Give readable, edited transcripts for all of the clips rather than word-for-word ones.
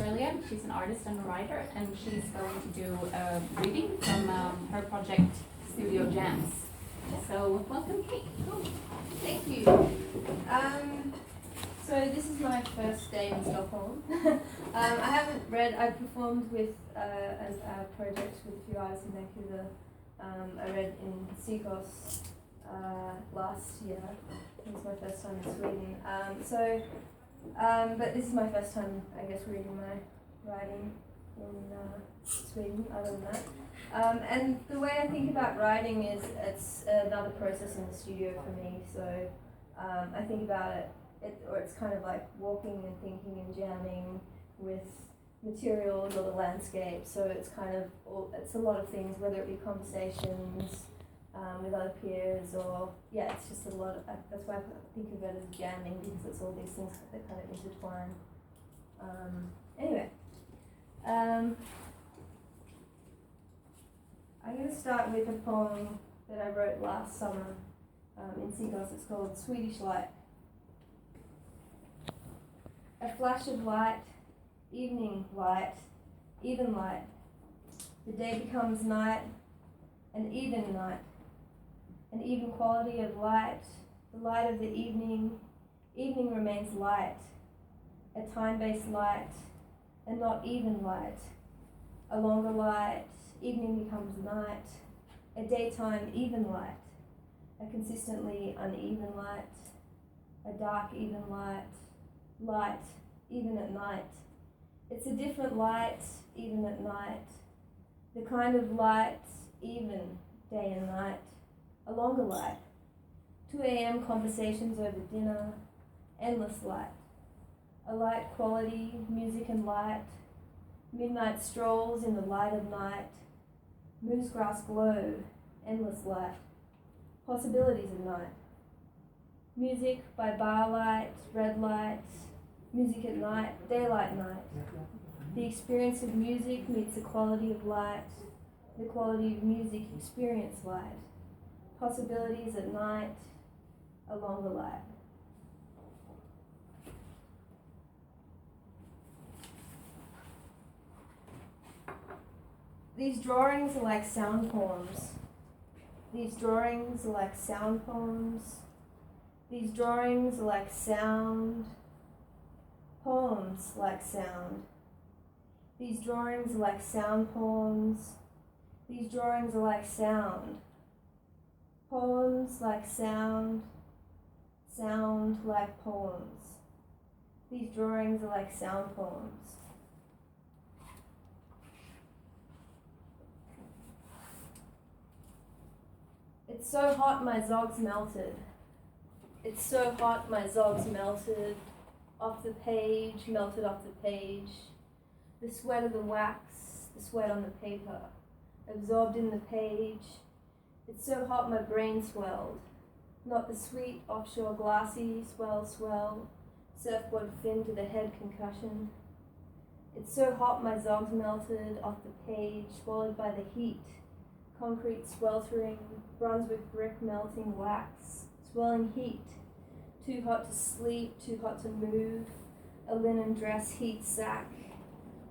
Australia. She's an artist and a writer, and she's going to do a reading from her project Studio Jams. So welcome, Kate. Cool. Thank you. So this is my first day in Stockholm. I performed with a project with a few artists in Vancouver. I read in Seacoast last year. It was my first time in Sweden. But this is my first time, I guess, reading my writing in Sweden, other than that. And the way I think about writing is it's another process in the studio for me. So I think about it's kind of like walking and thinking and jamming with materials or the landscape. So it's kind of, it's a lot of things, whether it be conversations with other peers or, it's just a lot of, that's why I think of it as jamming, because it's all these things that kind of intertwine. I'm going to start with a poem that I wrote last summer in Seacoast. It's called Swedish Light. A flash of light, evening light, even light. The day becomes night, an even night. An even quality of light, the light of the evening remains light. A time-based light, and not even light. A longer light, evening becomes night. A daytime even light. A consistently uneven light. A dark even light. Light, even at night. It's a different light, even at night. The kind of light, even day and night. A longer light. 2 a.m. conversations over dinner. Endless light. A light quality, music and light. Midnight strolls in the light of night. Moose grass glow, endless light. Possibilities of night. Music by bar light, red light. Music at night, daylight night. The experience of music meets the quality of light. The quality of music experience light. Possibilities at night, a longer light. These drawings are like sound poems. These drawings are like sound poems. These drawings are like sound. Poems like sound. These drawings are like sound poems. These drawings are like sound. Poems like sound. Sound like poems. These drawings are like sound poems. It's so hot my zog's melted. It's so hot my zog's melted. Off the page, melted off the page. The sweat of the wax, the sweat on the paper, absorbed in the page. It's so hot my brain swelled. Not the sweet, offshore, glassy, swell, surfboard fin to the head concussion. It's so hot my zog's melted off the page, swallowed by the heat. Concrete sweltering, Brunswick brick melting wax, swelling heat. Too hot to sleep, too hot to move. A linen dress heat sack.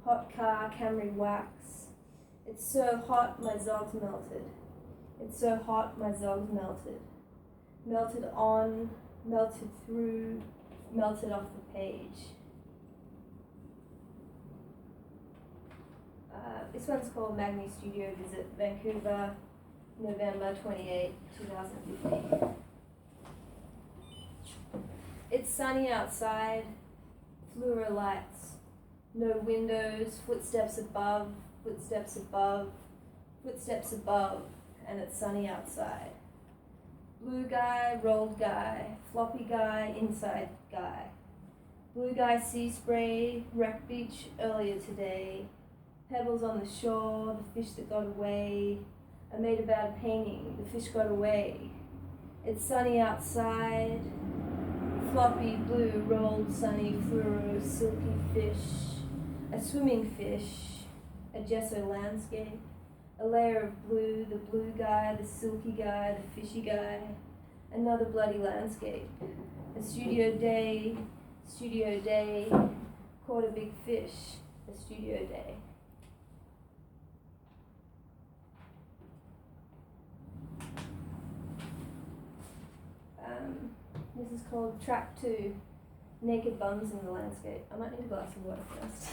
Hot car, Camry wax. It's so hot my zog's melted. It's so hot my zog's melted. Melted on, melted through, melted off the page. This one's called Magni Studio Visit, Vancouver, November 28, 2015. It's sunny outside, fluoro lights, no windows, footsteps above, footsteps above, footsteps above, and it's sunny outside. Blue guy, rolled guy, floppy guy, inside guy. Blue guy sea spray, wreck beach earlier today. Pebbles on the shore, the fish that got away. I made a bad painting, the fish got away. It's sunny outside. Floppy, blue, rolled, sunny, fluoro, silky fish. A swimming fish. A gesso landscape. A layer of blue, the blue guy, the silky guy, the fishy guy. Another bloody landscape. A studio day. Caught a big fish. a studio day. This is called Track 2, Naked Bums in the Landscape. I might need a glass of water first.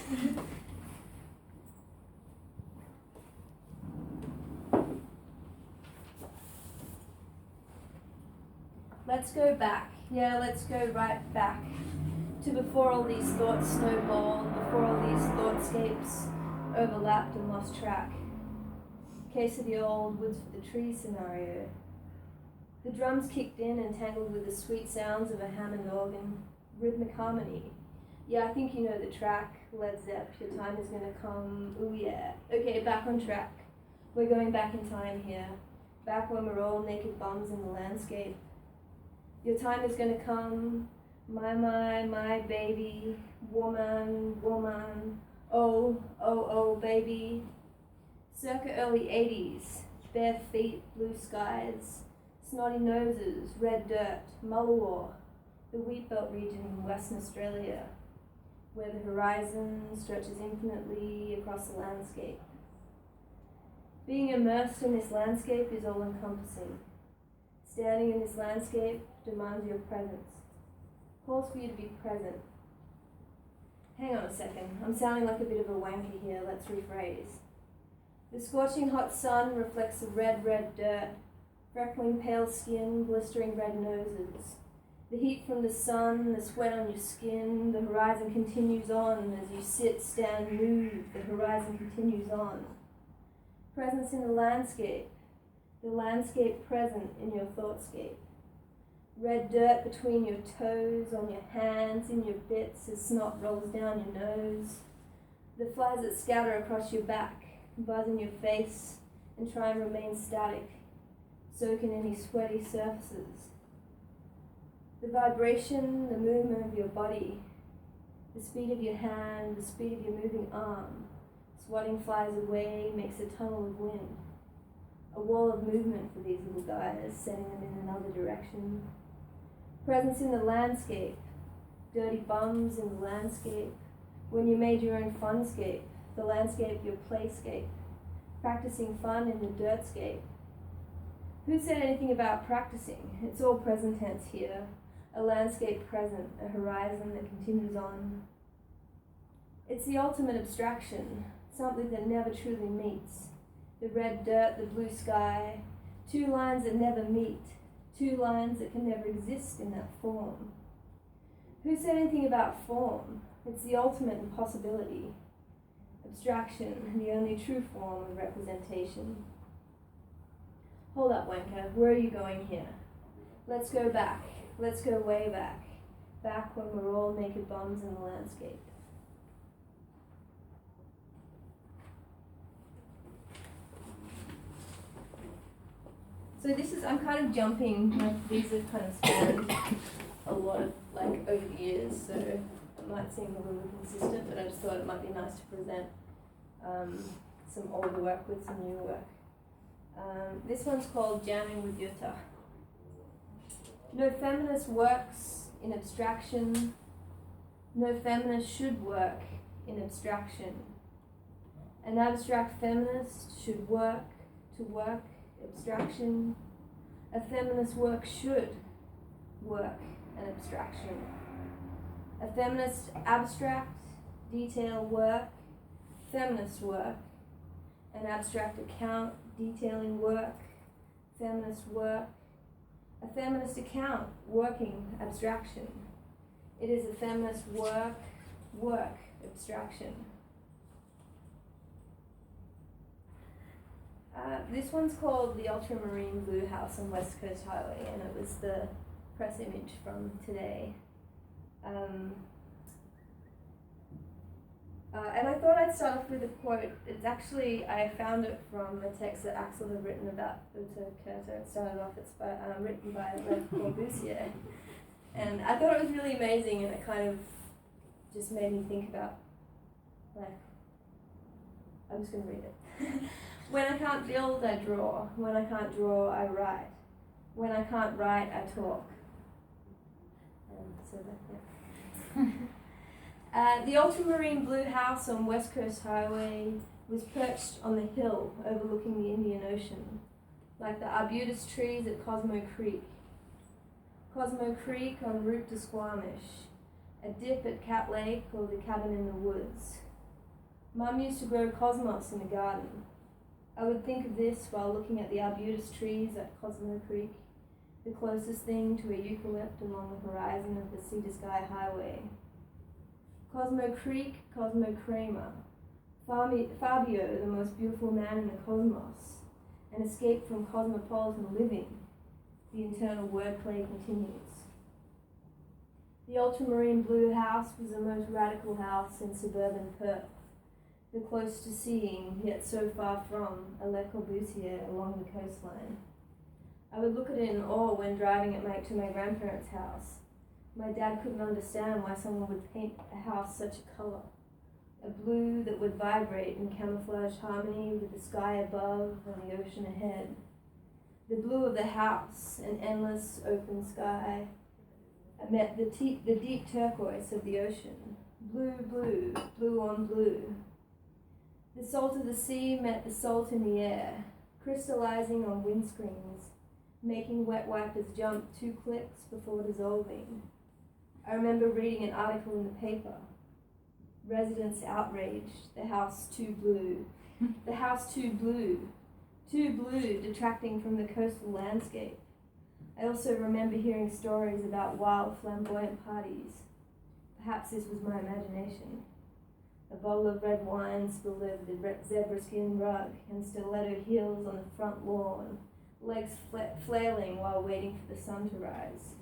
Let's go back. Yeah, let's go right back to before all these thoughts snowballed, before all these thoughtscapes overlapped and lost track. Case of the old woods for the trees scenario. The drums kicked in and tangled with the sweet sounds of a Hammond organ, rhythmic harmony. Yeah, I think you know the track, Led Zepp, your time is gonna come, ooh yeah. Okay, back on track. We're going back in time here, back when we're all naked bums in the landscape. Your time is gonna come, my baby, woman, oh, baby. Circa early 80s, bare feet, blue skies, snotty noses, red dirt, Mullawa, the wheat belt region in Western Australia, where the horizon stretches infinitely across the landscape. Being immersed in this landscape is all-encompassing. Standing in this landscape demands your presence. Calls for you to be present. Hang on a second, I'm sounding like a bit of a wanker here, let's rephrase. The scorching hot sun reflects the red dirt, freckling pale skin, blistering red noses. The heat from the sun, the sweat on your skin, the horizon continues on as you sit, stand, move, the horizon continues on. Presence in the landscape present in your thoughtscape. Red dirt between your toes, on your hands, in your bits as snot rolls down your nose. The flies that scatter across your back, buzz in your face, and try and remain static, soak in any sweaty surfaces. The vibration, the movement of your body, the speed of your hand, the speed of your moving arm, swatting flies away, makes a tunnel of wind. A wall of movement for these little guys, setting them in another direction. Presence in the landscape, dirty bums in the landscape, when you made your own funscape, the landscape your playscape, practicing fun in the dirtscape. Who said anything about practicing? It's all present tense here. A landscape present, a horizon that continues on. It's the ultimate abstraction, something that never truly meets. The red dirt, the blue sky, two lines that never meet, two lines that can never exist in that form. Who said anything about form? It's the ultimate impossibility. Abstraction, the only true form of representation. Hold up, wanker, where are you going here? Let's go back, let's go way back, back when we're all naked bums in the landscape. So this is, I'm kind of jumping, like these have kind of spanned a lot of, like, over the years, so it might seem a little consistent, but I just thought it might be nice to present some older work with some new work. This one's called Jamming with Jutta. No feminist works in abstraction. No feminist should work in abstraction. An abstract feminist should work to work abstraction. A feminist work should work an abstraction. A feminist abstract, detail work, feminist work. An abstract account, detailing work, feminist work. A feminist account, working abstraction. It is a feminist work abstraction. This one's called The Ultramarine Blue House on West Coast Highway, and it was the press image from today. And I thought I'd start off with a quote. It's actually, I found it from a text that Axel had written about Uta Kerta. It started off, it's written by Lev Corbusier. And I thought it was really amazing, and it kind of just made me think about, like, I'm just going to read it. When I can't build, I draw. When I can't draw, I write. When I can't write, I talk. And so that, yeah. The ultramarine blue house on West Coast Highway was perched on the hill overlooking the Indian Ocean, like the arbutus trees at Cosmo Creek. Cosmo Creek en route to Squamish, a dip at Cat Lake or the cabin in the woods. Mum used to grow cosmos in the garden. I would think of this while looking at the arbutus trees at Cosmo Creek, the closest thing to a eucalypt along the horizon of the Sea to Sky Highway. Cosmo Creek, Cosmo Kramer, Fabio, the most beautiful man in the cosmos, an escape from cosmopolitan living. The internal wordplay continues. The ultramarine blue house was the most radical house in suburban Perth, the close to seeing, yet so far from, a Le Corbusier along the coastline. I would look at it in awe when driving to my grandparents' house. My dad couldn't understand why someone would paint a house such a colour, a blue that would vibrate in camouflage harmony with the sky above and the ocean ahead. The blue of the house, an endless open sky, met the deep turquoise of the ocean. Blue, blue, blue on blue. The salt of the sea met the salt in the air, crystallizing on windscreens, making wet wipers jump 2 clicks before dissolving. I remember reading an article in the paper. Residents outraged, the house too blue. The house too blue. Too blue, detracting from the coastal landscape. I also remember hearing stories about wild flamboyant parties. Perhaps this was my imagination. A bottle of red wine spilled over the zebra skin rug and stiletto heels on the front lawn, legs flailing while waiting for the sun to rise.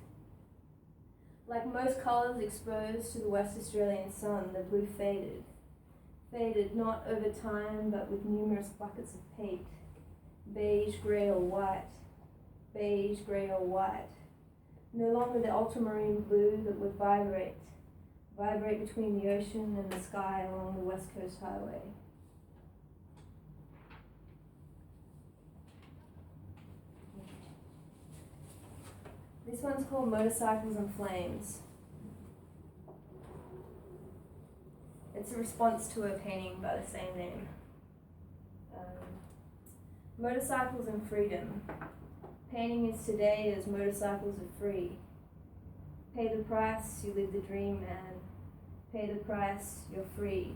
Like most colours exposed to the West Australian sun, the blue faded. Faded not over time, but with numerous buckets of paint. Beige, grey or white. Beige, grey or white. No longer the ultramarine blue that would vibrate between the ocean and the sky along the West Coast Highway. This one's called Motorcycles and Flames. It's a response to a painting by the same name. Motorcycles and freedom. Painting is today as motorcycles are free. Pay the price, you live the dream, man. Pay the price, you're free.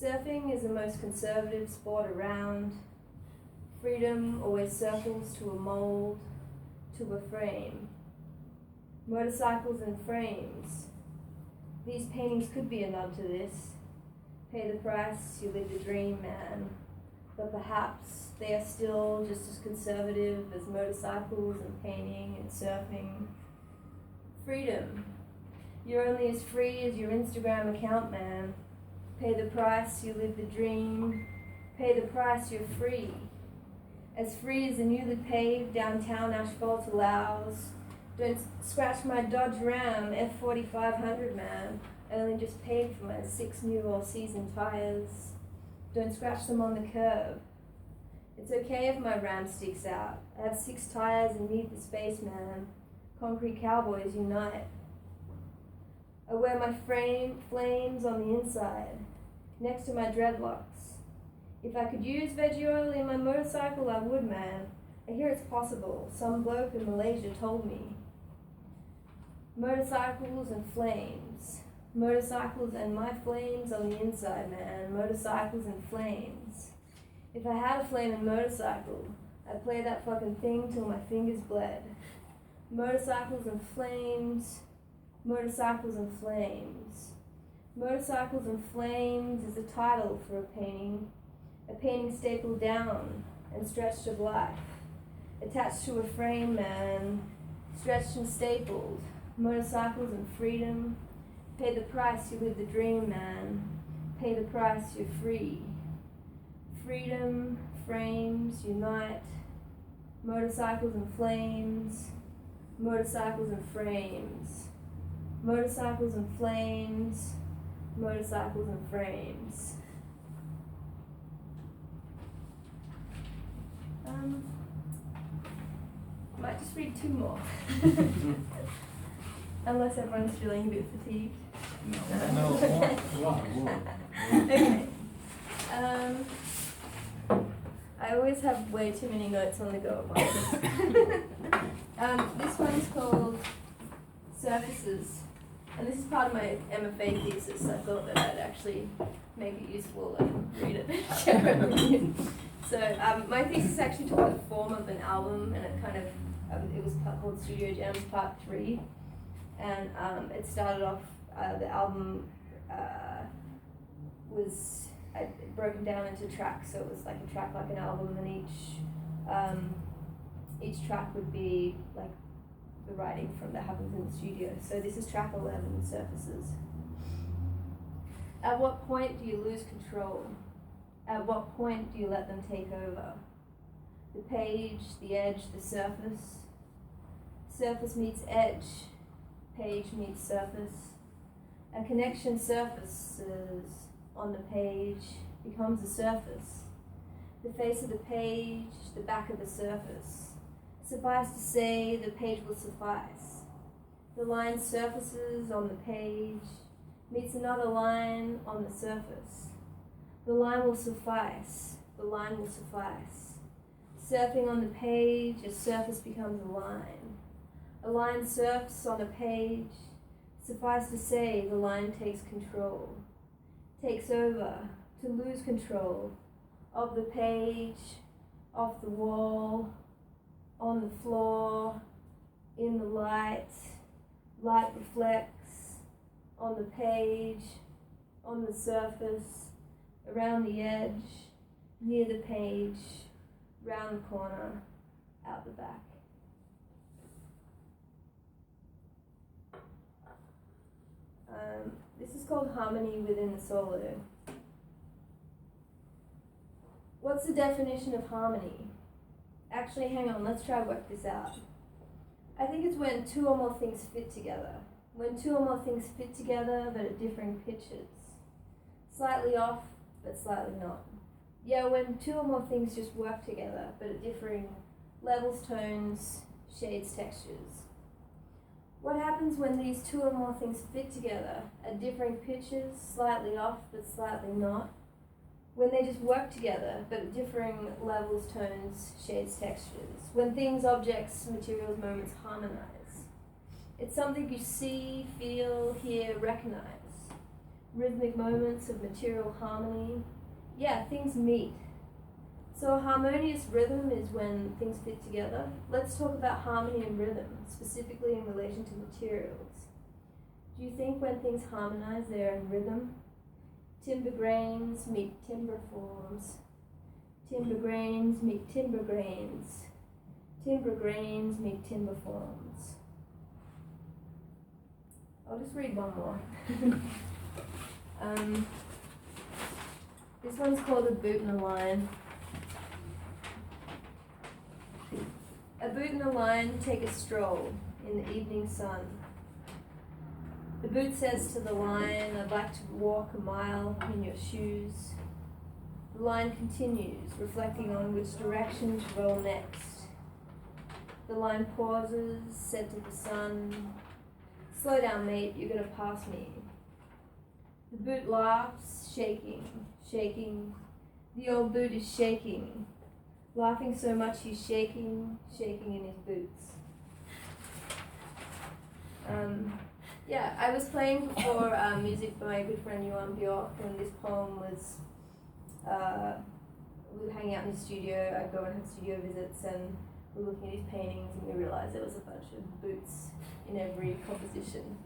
Surfing is the most conservative sport around. Freedom always circles to a mold, to a frame. Motorcycles and frames. These paintings could be a nod to this. Pay the price, you live the dream, man. But perhaps they are still just as conservative as motorcycles and painting and surfing. Freedom. You're only as free as your Instagram account, man. Pay the price, you live the dream. Pay the price, you're free. As free as the newly paved downtown asphalt allows. Don't scratch my Dodge Ram F4500, man. I only just paid for my 6 new all-season tires. Don't scratch them on the curb. It's okay if my Ram sticks out. I have 6 tires and need the space, man. Concrete cowboys unite. I wear my flames on the inside, next to my dreadlocks. If I could use veggie oil in my motorcycle, I would, man. I hear it's possible. Some bloke in Malaysia told me. Motorcycles and flames. Motorcycles and my flames on the inside, man. Motorcycles and flames. If I had a flaming motorcycle, I'd play that fucking thing till my fingers bled. Motorcycles and flames. Motorcycles and flames. Motorcycles and flames is the title for a painting stapled down and stretched of life, attached to a frame, man, stretched and stapled. Motorcycles and freedom. Pay the price, you live the dream, man. Pay the price, you're free. Freedom, frames, unite. Motorcycles and flames. Motorcycles and frames. Motorcycles and flames. Motorcycles and frames. Might just read 2 more. Unless everyone's feeling a bit fatigued. No, one. Okay. I always have way too many notes on the go at once. This one's called Surfaces. And this is part of my MFA thesis. I thought that I'd actually make it useful and read it and share it with you. So my thesis actually took the form of an album, and it kind of, it was called Studio Jams Part 3. And it started off, the album was broken down into tracks, so it was like a track like an album, and each track would be like the writing from that happens in the studio. So this is track 11, Surfaces. At what point do you lose control? At what point do you let them take over? The page, the edge, the surface. Surface meets edge. Page meets surface. A connection surfaces on the page becomes a surface. The face of the page, the back of the surface. Suffice to say, the page will suffice. The line surfaces on the page, meets another line on the surface. The line will suffice. The line will suffice. Surfing on the page, a surface becomes a line. A line surfs on a page. Suffice to say, the line takes control. Takes over, to lose control of the page, off the wall, on the floor, in the light. Light reflects on the page, on the surface, around the edge, near the page, round the corner, out the back. This is called Harmony Within the Solo. What's the definition of harmony? Actually, hang on, let's try to work this out. I think it's when two or more things fit together. When two or more things fit together but at differing pitches. Slightly off, but slightly not. Yeah, when two or more things just work together but at differing levels, tones, shades, textures. What happens when these two or more things fit together at differing pitches, slightly off but slightly not? When they just work together, but at differing levels, tones, shades, textures. When things, objects, materials, moments harmonize. It's something you see, feel, hear, recognize. Rhythmic moments of material harmony. Yeah, things meet. So a harmonious rhythm is when things fit together. Let's talk about harmony and rhythm, specifically in relation to materials. Do you think when things harmonize, they're in rhythm? Timber grains meet timber forms. Timber grains meet timber grains. Timber grains meet timber forms. I'll just read one more. This one's called A Boot and a Line. A boot and a line take a stroll in the evening sun. The boot says to the line, I'd like to walk a mile in your shoes. The line continues, reflecting on which direction to roll next. The line pauses, said to the sun, slow down, mate, you're gonna pass me. The boot laughs, shaking, shaking. The old boot is shaking, laughing so much he's shaking, shaking in his boots. Yeah, I was playing before music by my good friend Johan Bjork, and this poem was, we were hanging out in his studio. I'd go and have studio visits, and we were looking at his paintings, and we realised there was a bunch of boots in every composition,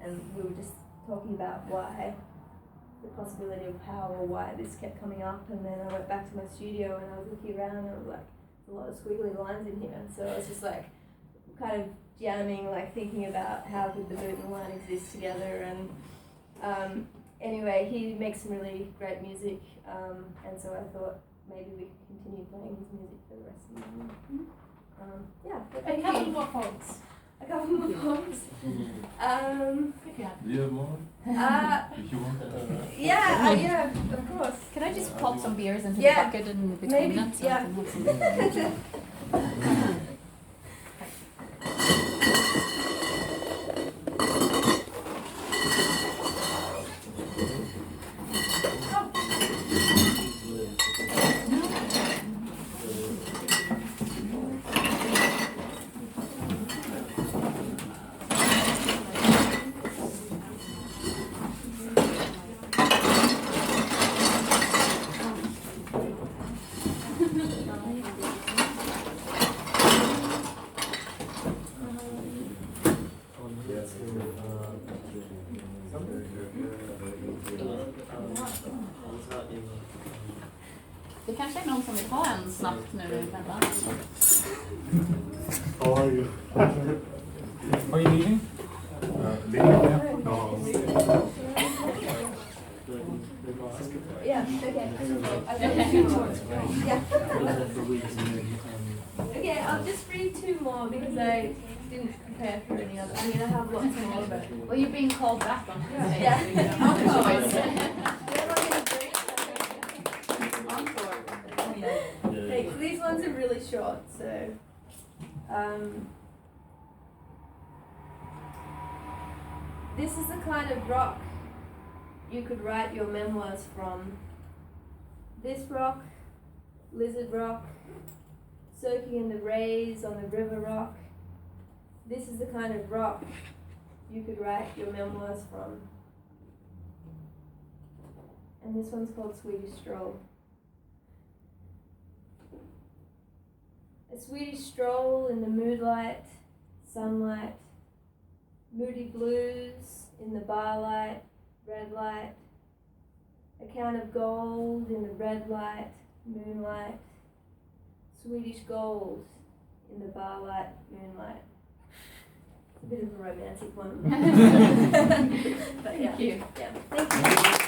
and we were just talking about why, the possibility of how or why this kept coming up. And then I went back to my studio, and I was looking around, and I was like, there's a lot of squiggly lines in here, so I was just like, kind of jamming, like thinking about how could the boot and line exist together. And anyway, he makes some really great music, and so I thought maybe we could continue playing his music for the rest of the evening. Yeah, but A couple more points. A couple more poems. Do you have more? If you want. Yeah, of course. Can I just pop some beers into Yeah, the bucket in between maybe, them? So yeah. I can have some. Det kanske är någon som vill ha en snabbt nu själva. How are you? Are you leaving? Leaving? No. Yeah, okay. Yeah. Okay, I'll just read two more because I didn't prepare for any other. I mean, I have lots more, but... Well, you're being called back on Tuesday. Yeah. So you don't have a choice. Encore. Okay, so these ones are really short, so... This is the kind of rock you could write your memoirs from. This rock, lizard rock, soaking in the rays on the river rock. This is the kind of rock you could write your memoirs from. And this one's called Swedish Stroll. A Swedish stroll in the moonlight, sunlight, moody blues in the barlight, red light, a can of gold in the red light, moonlight, Swedish gold in the barlight, moonlight. It's a bit of a romantic one. But yeah. Thank you. Yeah. Thank you.